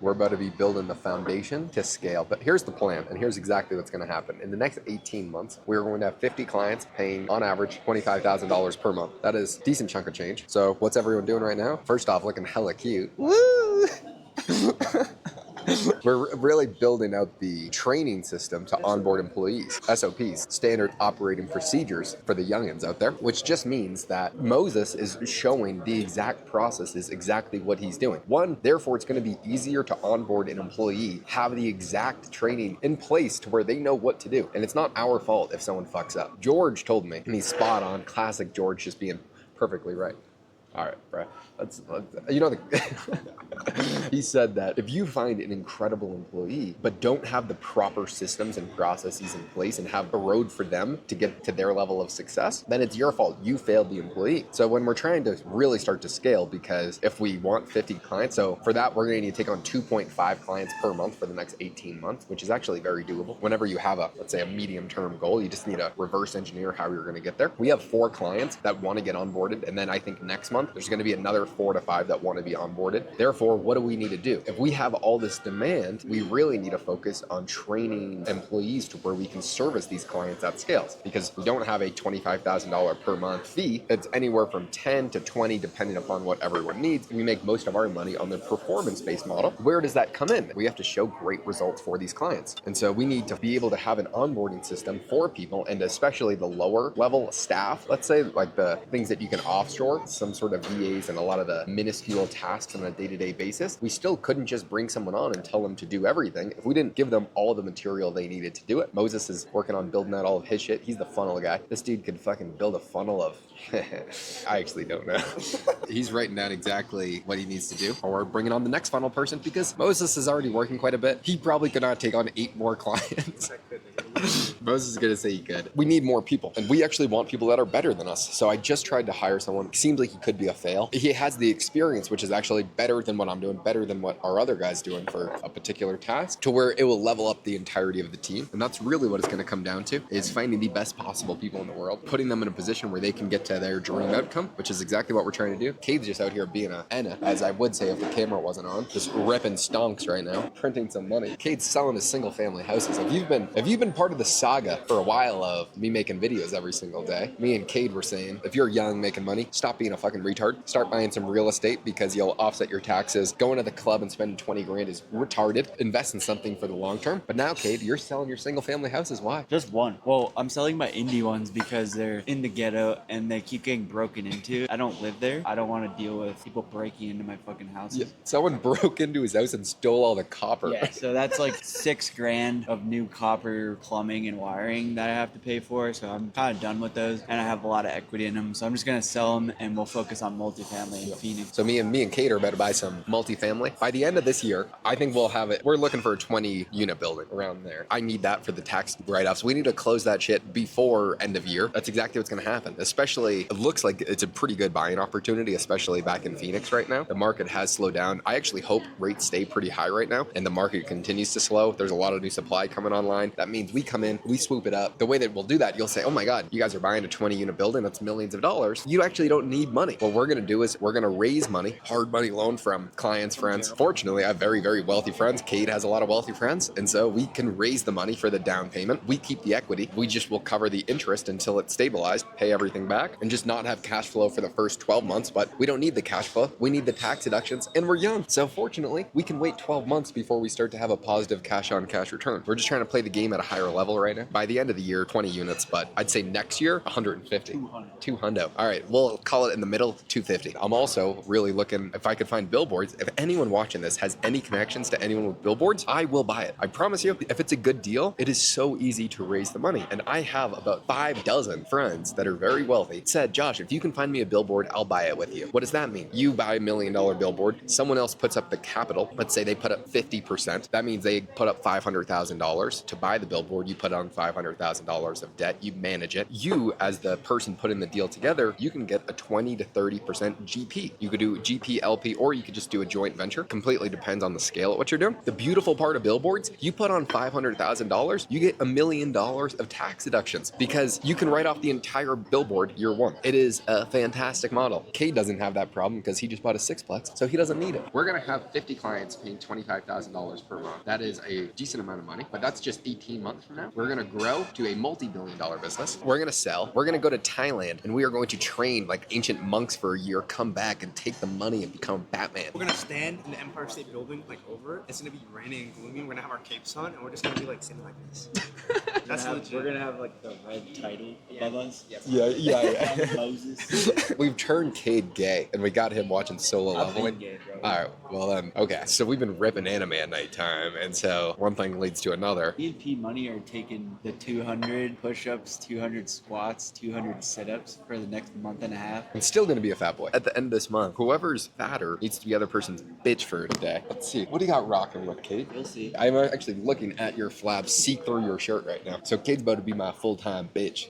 We're about to be building the foundation to scale. But here's the plan, and here's exactly what's going to happen. In the next 18 months, we're going to have 50 clients paying, on average, $25,000 per month. That is a decent chunk of change. So what's everyone doing right now? First off, looking hella cute. Woo! We're really building out the training system to onboard employees, SOPs, standard operating procedures for the youngins out there, which just means that Moses is showing the exact process is exactly what he's doing. One, therefore, it's going to be easier to onboard an employee, have the exact training in place to where they know what to do. And it's not our fault if someone fucks up. George told me, and he's spot on, classic George just being perfectly right. All right, bro. He said that if you find an incredible employee, but don't have the proper systems and processes in place and have a road for them to get to their level of success, then it's your fault. You failed the employee. So when we're trying to really start to scale, because if we want 50 clients, so for that, we're going to need to take on 2.5 clients per month for the next 18 months, which is actually very doable. Whenever you have let's say a medium-term goal, you just need to reverse engineer how you're going to get there. We have 4 clients that want to get onboarded, and then I think next month, there's going to be another 4 to 5 that want to be onboarded. Therefore, what do we need to do? If we have all this demand, we really need to focus on training employees to where we can service these clients at scales, because we don't have a $25,000 per month fee. It's anywhere from 10 to 20, depending upon what everyone needs. We make most of our money on the performance-based model. Where does that come in? We have to show great results for these clients. And so we need to be able to have an onboarding system for people, and especially the lower level staff, let's say, like the things that you can offshore, some sort of VAs and a lot of the minuscule tasks on a day-to-day basis. We still couldn't just bring someone on and tell them to do everything if we didn't give them all the material they needed to do it. Moses is working on building out all of his shit. He's the funnel guy. This dude could fucking build a funnel of I actually don't know. He's writing down exactly what he needs to do, or bringing on the next funnel person, because Moses is already working quite a bit. He probably could not take on 8 more clients. Moses is gonna say he could. We need more people, and we actually want people that are better than us. So I just tried to hire someone. It seems like he could be a fail. He has the experience, which is actually better than what I'm doing, better than what our other guy's doing for a particular task, to where it will level up the entirety of the team. And that's really what it's gonna come down to, is finding the best possible people in the world, putting them in a position where they can get to their dream outcome, which is exactly what we're trying to do. Cade's just out here being a Anna, as I would say if the camera wasn't on, just ripping stonks right now, printing some money. Cade's selling his single family houses. If you've been part of the saga for a while of me making videos every single day, me and Cade were saying, if you're young making money, stop being a fucking retard. Start buying some real estate, because you'll offset your taxes. Going to the club and spending 20 grand is retarded. Invest in something for the long term. But now, Cade, you're selling your single family houses. Why? Just one. Well, I'm selling my indie ones because they're in the ghetto and they keep getting broken into. I don't live there. I don't want to deal with people breaking into my fucking house. Yeah, someone broke into his house and stole all the copper. Yeah, so that's like 6 grand of new copper plumbing and wiring that I have to pay for. So I'm kind of done with those, and I have a lot of equity in them. So I'm just gonna sell them, and we'll focus on multifamily in Phoenix. So me and Kate are about to buy some multifamily. By the end of this year, I think we'll have it. We're looking for a 20 unit building around there. I need that for the tax write-offs. We need to close that shit before end of year. That's exactly what's going to happen. Especially, it looks like it's a pretty good buying opportunity, especially back in Phoenix right now. The market has slowed down. I actually hope rates stay pretty high right now, and the market continues to slow. There's a lot of new supply coming online. That means we come in, we swoop it up. The way that we'll do that, you'll say, oh my God, you guys are buying a 20 unit building. That's millions of dollars. You actually don't need money. What we're going to do is we're going to raise money, hard money loan from clients, friends. Fortunately, I have very, very wealthy friends. Kate has a lot of wealthy friends. And so we can raise the money for the down payment. We keep the equity. We just will cover the interest until it's stabilized, pay everything back, and just not have cash flow for the first 12 months. But we don't need the cash flow. We need the tax deductions, and we're young. So fortunately, we can wait 12 months before we start to have a positive cash on cash return. We're just trying to play the game at a higher level right now. By the end of the year, 20 units, but I'd say next year, 150. 200. All right, we'll call it in the middle, 250. I'm also really looking if I could find billboards. If anyone watching this has any connections to anyone with billboards, I will buy it. I promise you, if it's a good deal, it is so easy to raise the money. And I have about 5 dozen friends that are very wealthy said, Josh, if you can find me a billboard, I'll buy it with you. What does that mean? You buy $1 million billboard, someone else puts up the capital. Let's say they put up 50%. That means they put up $500,000 to buy the billboard. You put on on $500,000 of debt, you manage it. You, as the person putting the deal together, you can get a 20 to 30% GP. You could do GP, LP, or you could just do a joint venture. Completely depends on the scale of what you're doing. The beautiful part of billboards, you put on $500,000, you get $1 million of tax deductions because you can write off the entire billboard year one. It is a fantastic model. Cade doesn't have that problem because he just bought a sixplex, so he doesn't need it. We're gonna have 50 clients paying $25,000 per month. That is a decent amount of money, but that's just 18 months from now. We're gonna grow to a multi-billion-dollar business. We're gonna sell. We're gonna go to Thailand, and we are going to train like ancient monks for a year, come back and take the money and become Batman. We're gonna stand in the Empire State Building, like over it. It's gonna be raining and gloomy. We're gonna have our capes on, and we're just gonna be like sitting like this. That's legit. We're gonna have like the red title above us. Yeah. Moses. We've turned Cade gay, and we got him watching Solo I've Leveling. been gay, bro. All right, well then, okay. So we've been ripping anime at nighttime, and so one thing leads to another. Me and P Money are taking the 200 push-ups, 200 squats, 200 sit-ups for the next month and a half. I'm still gonna be a fat boy. At the end of this month, whoever's fatter needs to be the other person's bitch for a day. Let's see. What do you got rocking with, Cade? You'll see. I'm actually looking at your flabs see through your shirt right now. So Cade's about to be my full-time bitch.